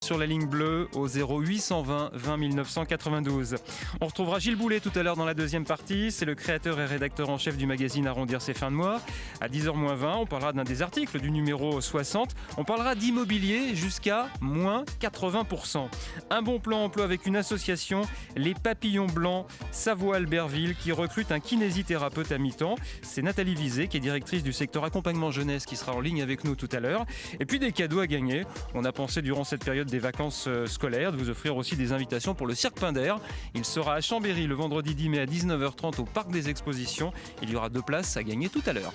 sur la ligne bleue au 0820 20 1992. On retrouvera Gilles Boulet tout à l'heure dans la deuxième partie. C'est le créateur et rédacteur en chef du magazine Arrondir ses fins de mois. À 10h-20, on parlera d'un des articles du numéro 60. On parlera d'immobilier jusqu'à moins 80%. Un bon plan emploi avec une association, les Papillons Blancs Savoie-Albertville, qui recrute un kinésithérapeute à mi-temps. C'est Nathalie Vizet, qui est directrice du secteur accompagnement jeunesse, qui sera en ligne avec nous tout à l'heure. Et puis des cadeaux à gagner. On a pensé durant cette période des vacances scolaires de vous offrir aussi des invitations pour le Cirque Pinder. Il sera à Chambéry le vendredi 10 mai à 19h30 au Parc des Expositions. Il y aura 2 places à gagner tout à l'heure.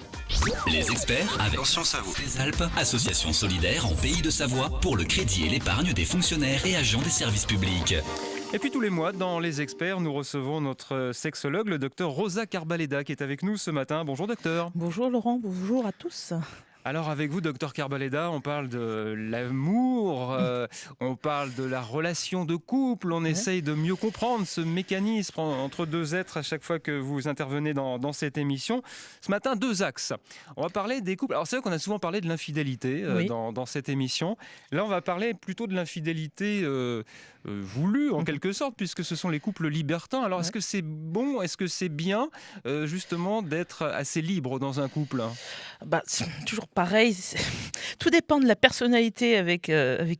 Les experts avec Conscience à vous. Les Alpes, association solidaire en Pays de Savoie pour le crédit et l'épargne des fonctionnaires et agents des services publics. Et puis tous les mois, dans Les Experts, nous recevons notre sexologue, le docteur Rosa Carbaleda, qui est avec nous ce matin. Bonjour docteur. Bonjour Laurent, bonjour à tous. Alors avec vous, docteur Carbaleda, on parle de l'amour, on parle de la relation de couple, on essaye de mieux comprendre ce mécanisme entre deux êtres à chaque fois que vous intervenez dans cette émission. Ce matin, 2 axes. On va parler des couples. Alors c'est vrai qu'on a souvent parlé de l'infidélité dans cette émission. Là, on va parler plutôt de l'infidélité voulue en quelque sorte, puisque ce sont les couples libertins. Alors est-ce que c'est bon, est-ce que c'est bien justement d'être assez libre dans un couple ? C'est toujours pareil, tout dépend de la personnalité avec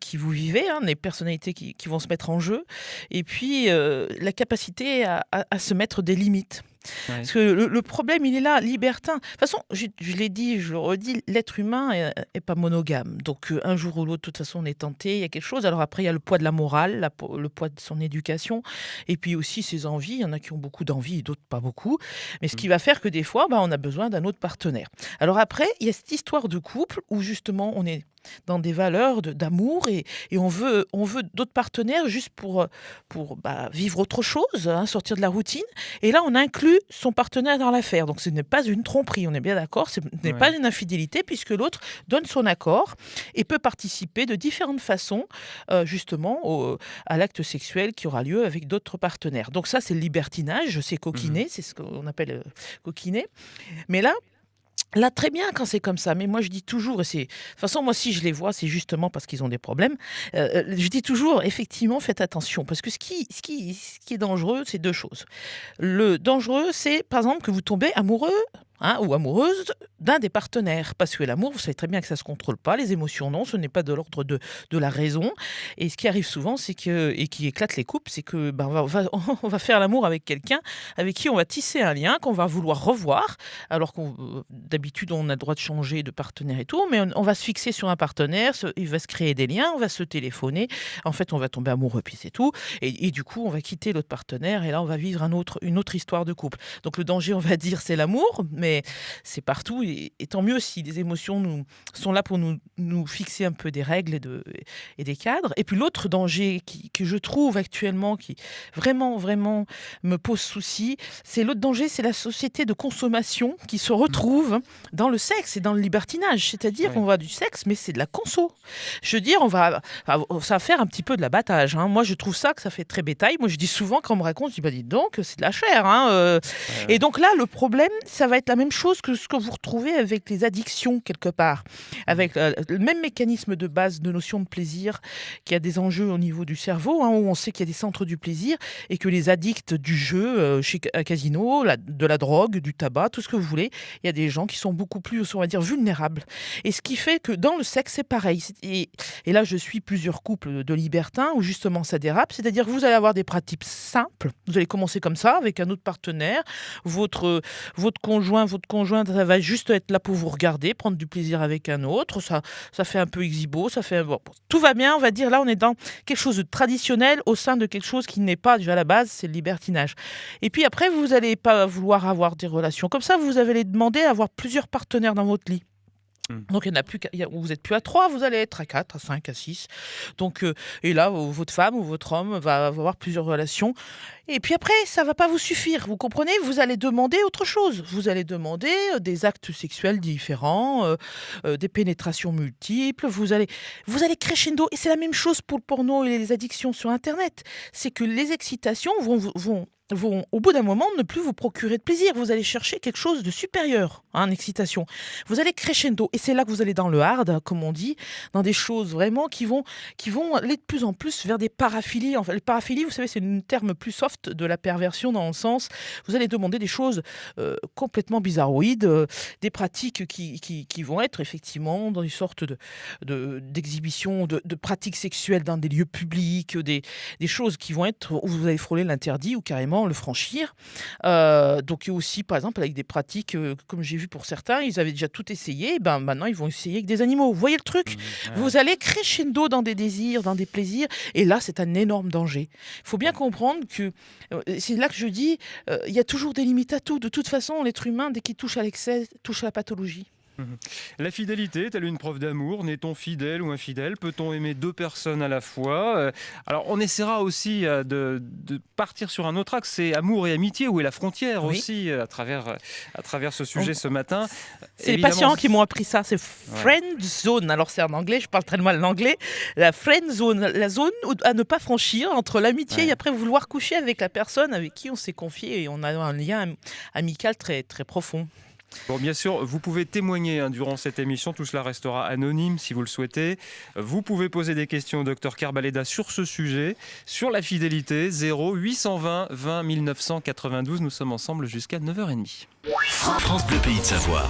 qui vous vivez, les personnalités qui vont se mettre en jeu, et puis la capacité à se mettre des limites. Ouais. Parce que le problème, il est là, libertin. De toute façon, je l'ai dit, je le redis, l'être humain est pas monogame. Donc, un jour ou l'autre, de toute façon, on est tenté, il y a quelque chose. Alors après, il y a le poids de la morale, le poids de son éducation, et puis aussi ses envies. Il y en a qui ont beaucoup d'envie et d'autres pas beaucoup. Mais ce qui va faire que des fois, on a besoin d'un autre partenaire. Alors après, il y a cette histoire de couple où justement, on est dans des valeurs d'amour et on veut d'autres partenaires juste pour vivre autre chose, sortir de la routine. Et là, on inclut son partenaire dans l'affaire. Donc, ce n'est pas une tromperie, on est bien d'accord. Ce n'est pas une infidélité puisque l'autre donne son accord et peut participer de différentes façons justement à l'acte sexuel qui aura lieu avec d'autres partenaires. Donc ça, c'est le libertinage, c'est coquiner, c'est ce qu'on appelle coquiner. Mais là, très bien quand c'est comme ça, mais moi je dis toujours, et de toute façon moi si je les vois, c'est justement parce qu'ils ont des problèmes, je dis toujours, effectivement, faites attention, parce que ce qui est dangereux, c'est 2 choses. Le dangereux, c'est par exemple que vous tombez amoureux ou amoureuse d'un des partenaires. Parce que l'amour, vous savez très bien que ça ne se contrôle pas, les émotions non, ce n'est pas de l'ordre de la raison. Et ce qui arrive souvent, et qui éclate les couples, c'est que on va faire l'amour avec quelqu'un avec qui on va tisser un lien, qu'on va vouloir revoir, alors d'habitude on a le droit de changer de partenaire et tout, mais on va se fixer sur un partenaire, il va se créer des liens, on va se téléphoner, en fait on va tomber amoureux, puis c'est tout. Et du coup, on va quitter l'autre partenaire, et là on va vivre une autre histoire de couple. Donc le danger, on va dire, c'est l'amour, mais c'est partout et tant mieux si les émotions sont là pour nous fixer un peu des règles et des cadres. Et puis l'autre danger que je trouve actuellement qui vraiment, vraiment me pose souci, l'autre danger, c'est la société de consommation qui se retrouve dans le sexe et dans le libertinage. C'est-à-dire qu'on va du sexe, mais c'est de la conso. Je veux dire, ça va faire un petit peu de l'abattage. Moi, je trouve que ça fait très bétail. Moi, je dis souvent, quand on me raconte, je dis, dis donc, c'est de la chair. Et donc là, le problème, ça va être la même chose que ce que vous retrouvez avec les addictions quelque part, avec le même mécanisme de base de notion de plaisir qui a des enjeux au niveau du cerveau, où on sait qu'il y a des centres du plaisir et que les addicts du jeu, chez Casino, de la drogue, du tabac, tout ce que vous voulez, il y a des gens qui sont beaucoup plus, on va dire, vulnérables. Et ce qui fait que dans le sexe, c'est pareil. Et là, je suis plusieurs couples de libertins où justement ça dérape, c'est-à-dire que vous allez avoir des pratiques simples, vous allez commencer comme ça avec un autre partenaire, votre conjoint, votre conjointe, ça va juste être là pour vous regarder, prendre du plaisir avec un autre, ça fait un peu exhibo, tout va bien, on va dire, là on est dans quelque chose de traditionnel au sein de quelque chose qui n'est pas déjà à la base, c'est le libertinage. Et puis après, vous n'allez pas vouloir avoir des relations comme ça, vous allez demander à avoir plusieurs partenaires dans votre lit. Donc, vous n'êtes plus à 3, vous allez être à 4, à 5, à 6. Donc, et là, votre femme ou votre homme va avoir plusieurs relations. Et puis après, ça ne va pas vous suffire. Vous comprenez ? Vous allez demander autre chose. Vous allez demander des actes sexuels différents, des pénétrations multiples. Vous allez crescendo. Et c'est la même chose pour le porno et les addictions sur Internet. C'est que les excitations vont vont, au bout d'un moment, ne plus vous procurer de plaisir. Vous allez chercher quelque chose de supérieur en excitation. Vous allez crescendo. Et c'est là que vous allez dans le hard, comme on dit, dans des choses vraiment qui vont aller de plus en plus vers des paraphilies. Enfin, les paraphilies, vous savez, c'est un terme plus soft de la perversion dans le sens, vous allez demander des choses complètement bizarroïdes, des pratiques qui vont être effectivement dans une sorte d'exhibition, de pratiques sexuelles dans des lieux publics, des choses qui vont être où vous allez frôler l'interdit ou carrément le franchir. Donc il y a aussi, par exemple, avec des pratiques, comme j'ai vu pour certains, ils avaient déjà tout essayé, ben maintenant ils vont essayer avec des animaux. Vous voyez le truc? Vous allez crescendo dans des désirs, dans des plaisirs, et là c'est un énorme danger. Il faut bien comprendre que, c'est là que je dis, il y a toujours des limites à tout. De toute façon, l'être humain, dès qu'il touche à l'excès, touche à la pathologie. La fidélité est-elle une preuve d'amour? N'est-on fidèle ou infidèle? Peut-on aimer deux personnes à la fois? Alors on essaiera aussi de partir sur un autre axe, c'est amour et amitié. Où est la frontière aussi à travers ce sujet ce matin? C'est les patients qui m'ont appris ça, c'est friend zone. Alors c'est en anglais, je parle très mal l'anglais. La friend zone, la zone à ne pas franchir entre l'amitié et après vouloir coucher avec la personne avec qui on s'est confié et on a un lien amical très, très profond. Bon, bien sûr, vous pouvez témoigner durant cette émission. Tout cela restera anonyme si vous le souhaitez. Vous pouvez poser des questions au docteur Karbaleda sur ce sujet, sur la fidélité. 0820 20 1992. Nous sommes ensemble jusqu'à 9h30. France Bleu Pays de Savoie.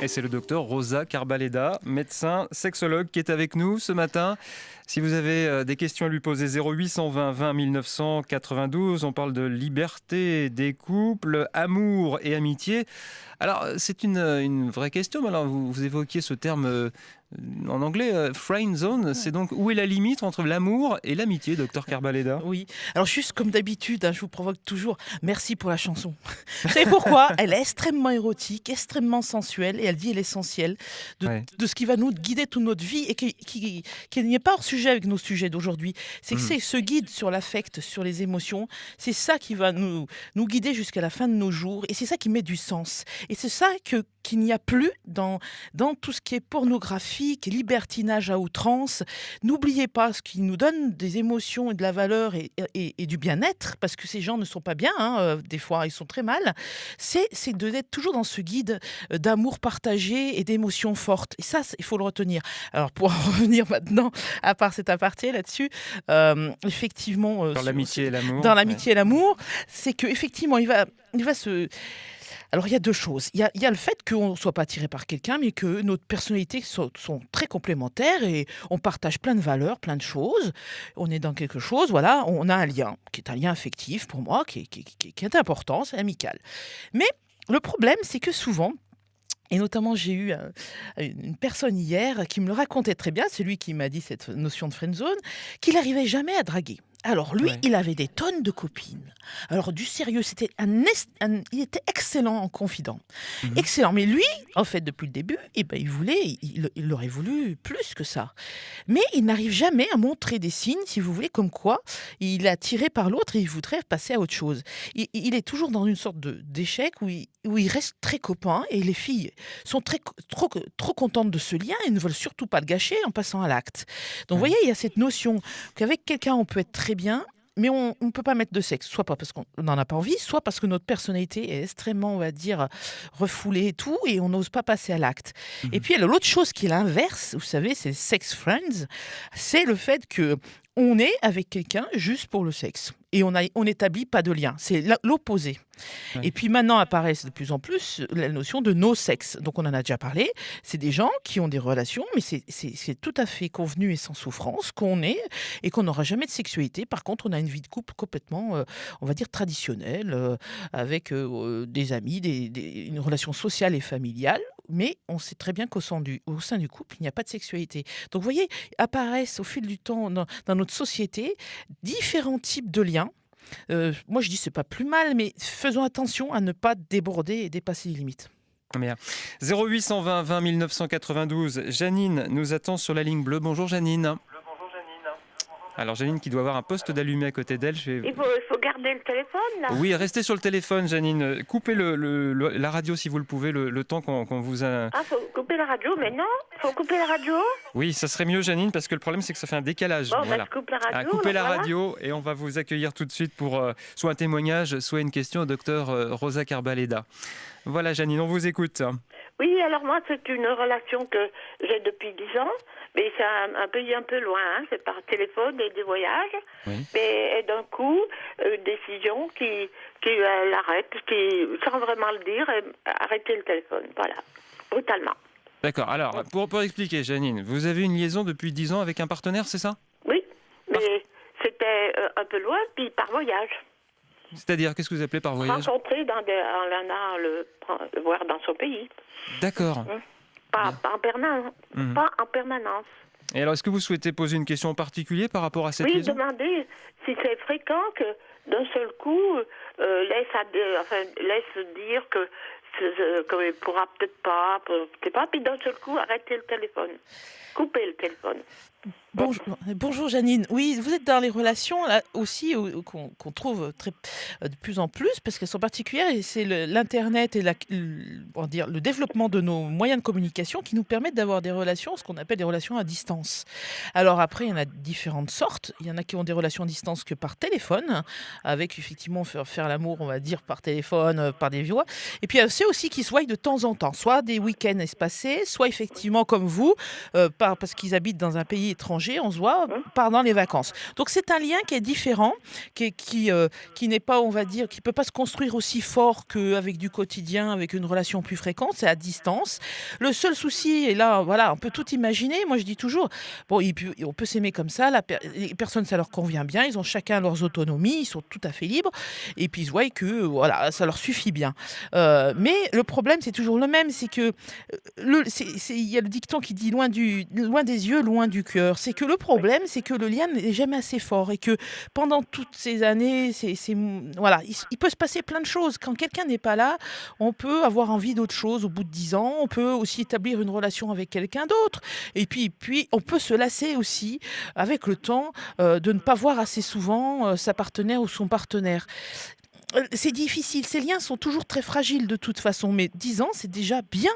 Et c'est le docteur Rosa Karbaleda, médecin, sexologue, qui est avec nous ce matin. Si vous avez des questions à lui poser, 0820 20 1992. On parle de liberté des couples, amour et amitié. Alors, c'est une vraie question. Mais alors, vous évoquiez ce terme en anglais, friend zone. C'est donc où est la limite entre l'amour et l'amitié, docteur Karbaleda? Oui. Alors, juste comme d'habitude, je vous provoque toujours. Merci pour la chanson. Vous savez pourquoi? Elle est extrêmement érotique, extrêmement sensuelle et elle dit l'essentiel de ce qui va nous guider toute notre vie et qui n'est pas hors sujet avec nos sujets d'aujourd'hui. C'est que c'est ce guide sur l'affect, sur les émotions. C'est ça qui va nous guider jusqu'à la fin de nos jours et c'est ça qui met du sens. Et c'est ça qu'il n'y a plus dans tout ce qui est pornographique, libertinage à outrance. N'oubliez pas ce qui nous donne des émotions et de la valeur et du bien-être, parce que ces gens ne sont pas bien, des fois ils sont très mal, c'est d'être toujours dans ce guide d'amour partagé et d'émotions fortes. Et ça, il faut le retenir. Alors pour en revenir maintenant, à part cet aparté là-dessus, effectivement... dans l'amitié et l'amour. Dans l'amitié et l'amour, c'est qu'effectivement, il va se... Alors, il y a deux choses. Il y a le fait qu'on ne soit pas attiré par quelqu'un, mais que notre personnalité sont très complémentaires et on partage plein de valeurs, plein de choses. On est dans quelque chose, voilà, on a un lien, qui est un lien affectif pour moi, qui est important, c'est amical. Mais le problème, c'est que souvent, et notamment, j'ai eu une personne hier qui me le racontait très bien, c'est lui qui m'a dit cette notion de friendzone, qu'il n'arrivait jamais à draguer. Alors lui, il avait des tonnes de copines. Alors du sérieux, c'était il était excellent en confident. Excellent. Mais lui, en fait, depuis le début, il aurait voulu plus que ça. Mais il n'arrive jamais à montrer des signes, si vous voulez, comme quoi il est attiré par l'autre et il voudrait passer à autre chose. Il est toujours dans une sorte d'échec où il reste très copain et les filles sont trop contentes de ce lien et ne veulent surtout pas le gâcher en passant à l'acte. Donc vous voyez, il y a cette notion qu'avec quelqu'un, on peut être très bien, mais on ne peut pas mettre de sexe, soit pas parce qu'on n'en a pas envie, soit parce que notre personnalité est extrêmement, on va dire, refoulée et tout, et on n'ose pas passer à l'acte. Et puis, il y a l'autre chose qui est l'inverse, vous savez, c'est sex friends, c'est le fait que on est avec quelqu'un juste pour le sexe. Et on n'établit pas de lien. C'est l'opposé. Et puis maintenant apparaissent de plus en plus la notion de no sex. Donc on en a déjà parlé. C'est des gens qui ont des relations, mais c'est tout à fait convenu et sans souffrance qu'on est et qu'on n'aura jamais de sexualité. Par contre, on a une vie de couple complètement, on va dire, traditionnelle, avec des amis, une relation sociale et familiale. Mais on sait très bien qu'au sein du couple, il n'y a pas de sexualité. Donc vous voyez, apparaissent au fil du temps dans notre société différents types de liens. Moi, je dis c'est pas plus mal, mais faisons attention à ne pas déborder et dépasser les limites. Bien. 0820 20 1992. Janine nous attend sur la ligne bleue. Bonjour Janine. Alors Janine qui doit avoir un poste d'allumé à côté d'elle. Il faut garder le téléphone, là. Oui, restez sur le téléphone, Janine. Coupez la radio si vous le pouvez, le temps qu'on vous a... Ah, faut couper la radio, mais non, faut couper la radio. Oui, ça serait mieux, Janine, parce que le problème, c'est que ça fait un décalage. Bon, je coupe la radio. Coupez la radio et on va vous accueillir tout de suite pour soit un témoignage, soit une question au docteur Rosa Carbaleda. Voilà, Janine, on vous écoute. Oui, alors moi, c'est une relation que j'ai depuis 10 ans, mais c'est un pays un peu loin, hein, c'est par téléphone et des voyages. Oui. Et d'un coup, une décision qui l'arrête, sans vraiment le dire, arrêter le téléphone, voilà, brutalement. D'accord, alors, pour expliquer, Janine, vous avez une liaison depuis 10 ans avec un partenaire, c'est ça? Oui, mais c'était un peu loin, puis par voyage. C'est-à-dire, qu'est-ce que vous appelez par voyage? Rencontrer en allant le voir dans son pays. D'accord. Pas en permanence. Pas en permanence. Et alors, est-ce que vous souhaitez poser une question en particulier par rapport à cette liaison? Oui, demander si c'est fréquent que d'un seul coup laisse dire qu'il ne pourra peut-être pas, puis d'un seul coup arrêter le téléphone, couper le téléphone. Bonjour Janine. Oui, vous êtes dans les relations là aussi qu'on trouve de plus en plus parce qu'elles sont particulières et c'est l'internet et le développement de nos moyens de communication qui nous permettent d'avoir des relations, ce qu'on appelle des relations à distance. Alors après, il y en a différentes sortes. Il y en a qui ont des relations à distance que par téléphone, avec effectivement faire l'amour, on va dire par téléphone, par des voix. Et puis il y a ceux aussi qui se voient de temps en temps, soit des week-ends espacés, soit effectivement comme vous, parce qu'ils habitent dans un pays étranger, on se voit pendant les vacances. Donc c'est un lien qui est différent, qui n'est pas, on va dire, qui peut pas se construire aussi fort qu'avec du quotidien, avec une relation plus fréquente, c'est à distance. Le seul souci, et là, voilà, on peut tout imaginer, moi je dis toujours, bon, on peut s'aimer comme ça, les personnes, ça leur convient bien, ils ont chacun leurs autonomies, ils sont tout à fait libres, et puis ils voient que, voilà, ça leur suffit bien. Mais le problème, c'est toujours le même, c'est que, il y a le dicton qui dit loin des yeux, loin du cœur. C'est que le problème, c'est que le lien n'est jamais assez fort et que pendant toutes ces années, voilà, il peut se passer plein de choses. Quand quelqu'un n'est pas là, on peut avoir envie d'autre chose au bout de 10 ans. On peut aussi établir une relation avec quelqu'un d'autre. Et puis, on peut se lasser aussi avec le temps de ne pas voir assez souvent sa partenaire ou son partenaire. C'est difficile, ces liens sont toujours très fragiles de toute façon, mais 10 ans c'est déjà bien.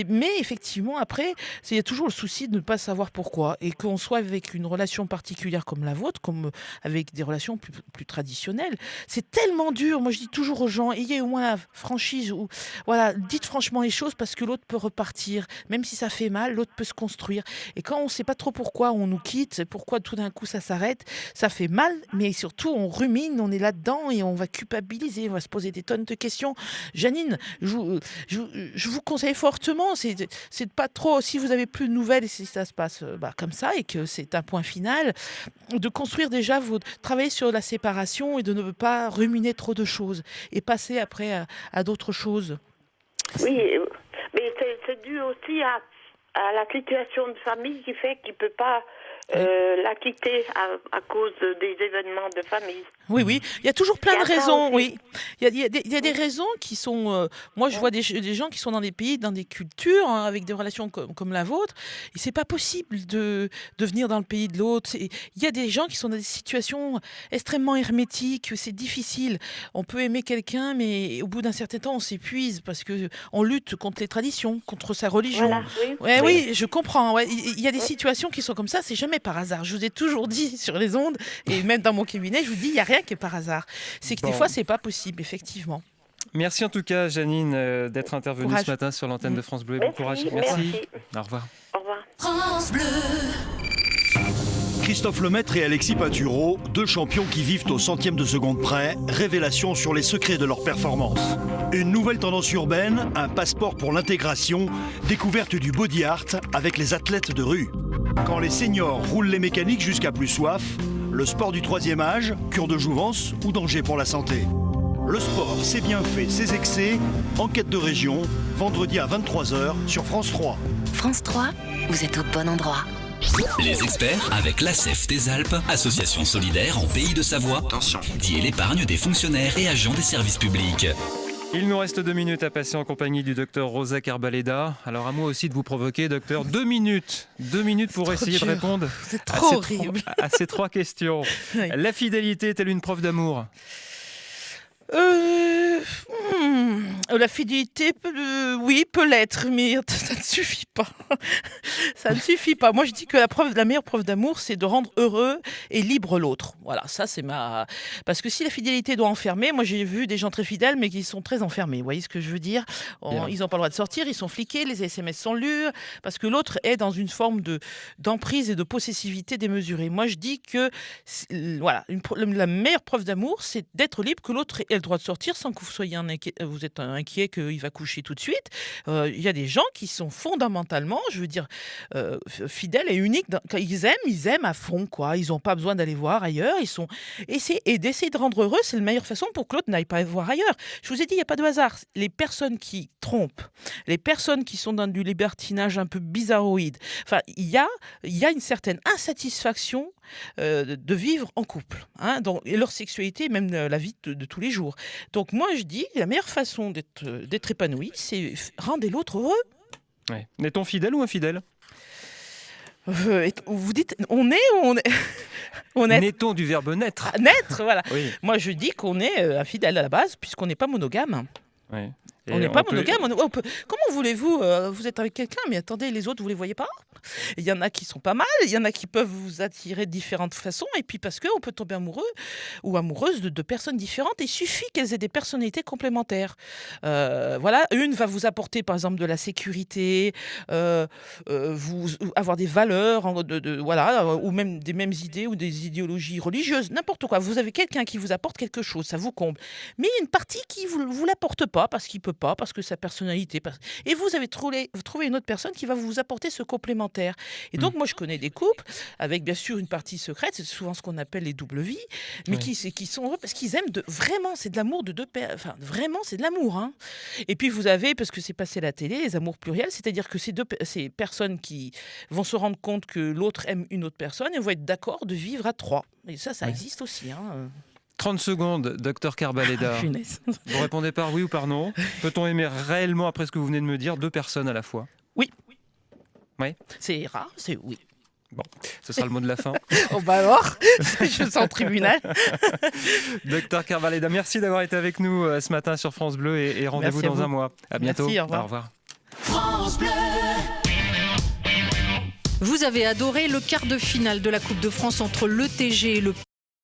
Mais effectivement après, il y a toujours le souci de ne pas savoir pourquoi et qu'on soit avec une relation particulière comme la vôtre, comme avec des relations plus traditionnelles. C'est tellement dur, moi je dis toujours aux gens, ayez au moins la franchise, ou voilà, dites franchement les choses parce que l'autre peut repartir, même si ça fait mal, l'autre peut se construire. Et quand on ne sait pas trop pourquoi on nous quitte, pourquoi tout d'un coup ça s'arrête, ça fait mal, mais surtout on rumine, on est là-dedans et on va culpabiliser. On va se poser des tonnes de questions. Janine, je vous conseille fortement, c'est de pas trop, si vous avez plus de nouvelles et si ça se passe comme ça et que c'est un point final, de construire déjà, travailler sur la séparation et de ne pas ruminer trop de choses et passer après à d'autres choses. Oui, mais c'est dû aussi à la situation de famille qui fait qu'il ne peut pas la quitter à cause des événements de famille. Oui, il y a toujours plein de raisons. Oui, il y a des raisons qui sont. Moi, je vois des gens qui sont dans des pays, dans des cultures, avec des relations comme la vôtre. Et c'est pas possible de venir dans le pays de l'autre. Il y a des gens qui sont dans des situations extrêmement hermétiques. C'est difficile. On peut aimer quelqu'un, mais au bout d'un certain temps, on s'épuise parce que on lutte contre les traditions, contre sa religion. Voilà, oui, je comprends. Ouais. Il y a des situations qui sont comme ça. C'est jamais par hasard. Je vous ai toujours dit sur les ondes et même dans mon cabinet, je vous dis, il y a rien qui est par hasard. C'est que des fois, c'est pas possible, effectivement. Merci en tout cas, Janine, d'être intervenue ce matin sur l'antenne de France Bleu. Bon courage. Merci. Au revoir. Au revoir. France Bleu. Christophe Lemaître et Alexis Pinturo, deux champions qui vivent au centième de seconde près, révélation sur les secrets de leur performance. Une nouvelle tendance urbaine, un passeport pour l'intégration, découverte du body art avec les athlètes de rue. Quand les seniors roulent les mécaniques jusqu'à plus soif, le sport du troisième âge, cure de jouvence ou danger pour la santé. Le sport, c'est bien fait, ses excès, enquête de région, vendredi à 23h sur France 3. France 3, vous êtes au bon endroit. Les experts avec l'ACEF des Alpes, association solidaire en Pays de Savoie, qui dit l'épargne des fonctionnaires et agents des services publics. Il nous reste 2 minutes à passer en compagnie du docteur Rosa Carbaleda. Alors à moi aussi de vous provoquer, docteur. 2 minutes. 2 minutes pour essayer de répondre à ces 3 questions. Oui. La fidélité est-elle une preuve d'amour ? La fidélité, oui, peut l'être, mais ça ne suffit pas. Ça ne suffit pas. Moi, je dis que la meilleure preuve d'amour, c'est de rendre heureux et libre l'autre. Voilà, ça, c'est ma... Parce que si la fidélité doit enfermer, moi, j'ai vu des gens très fidèles, mais qui sont très enfermés. Vous voyez ce que je veux dire ? Ils n'ont pas le droit de sortir, ils sont fliqués, les SMS sont lus, parce que l'autre est dans une forme d'emprise et de possessivité démesurée. Moi, je dis que voilà, la meilleure preuve d'amour, c'est d'être libre, que l'autre ait le droit de sortir sans que vous soyez vous êtes inquiet qu'il va coucher tout de suite. Il y a des gens qui sont fondamentalement, je veux dire, fidèles et uniques. Quand ils aiment à fond, quoi. Ils n'ont pas besoin d'aller voir ailleurs. Et d'essayer de rendre heureux, c'est la meilleure façon pour que l'autre n'aille pas voir ailleurs. Je vous ai dit, il n'y a pas de hasard. Les personnes qui trompent, les personnes qui sont dans du libertinage un peu bizarroïde, enfin, il y a une certaine insatisfaction de vivre en couple, hein, et leur sexualité, même la vie de tous les jours. Donc moi je dis, la meilleure façon d'être épanoui, c'est rendre l'autre heureux. Ouais. N'est-on fidèle ou infidèle ? Vous dites on est ou on est on est N'est-on du verbe naître ? Naître, voilà. Oui. Moi je dis qu'on est infidèle à la base, puisqu'on n'est pas monogame. Oui. On n'est pas monogame. Comment voulez-vous vous êtes avec quelqu'un, mais attendez, les autres, vous les voyez pas ? Il y en a qui sont pas mal, il y en a qui peuvent vous attirer de différentes façons, et puis parce qu'on peut tomber amoureux ou amoureuse de personnes différentes. Il suffit qu'elles aient des personnalités complémentaires. Voilà, une va vous apporter par exemple de la sécurité, avoir des valeurs, voilà, ou même des mêmes idées ou des idéologies religieuses, n'importe quoi. Vous avez quelqu'un qui vous apporte quelque chose, ça vous comble. Mais il y a une partie qui vous l'apporte pas parce qu'il peut pas, parce que sa personnalité. Et vous avez trouvé une autre personne qui va vous apporter ce complémentaire. Et donc, moi, je connais des couples avec, bien sûr, une partie secrète, c'est souvent ce qu'on appelle les doubles vies, mais qui sont heureux parce qu'ils aiment vraiment, c'est de l'amour de deux personnes. Enfin, vraiment, c'est de l'amour. Hein. Et puis, vous avez, parce que c'est passé à la télé, les amours pluriels, c'est-à-dire que ces personnes qui vont se rendre compte que l'autre aime une autre personne et vont être d'accord de vivre à 3. Et ça existe aussi. Hein. 30 secondes, docteur Carbaleda. Vous répondez par oui ou par non. Peut-on aimer réellement, après ce que vous venez de me dire, 2 personnes à la fois ? Oui. Oui. C'est rare, c'est oui. Bon, ce sera le mot de la fin. Oh bah alors, je sens au tribunal. Docteur Carbaleda, merci d'avoir été avec nous ce matin sur France Bleu et rendez-vous dans un mois. À bientôt. Merci, au revoir. Au revoir. France Bleu. Vous avez adoré le quart de finale de la Coupe de France entre l'ETG et le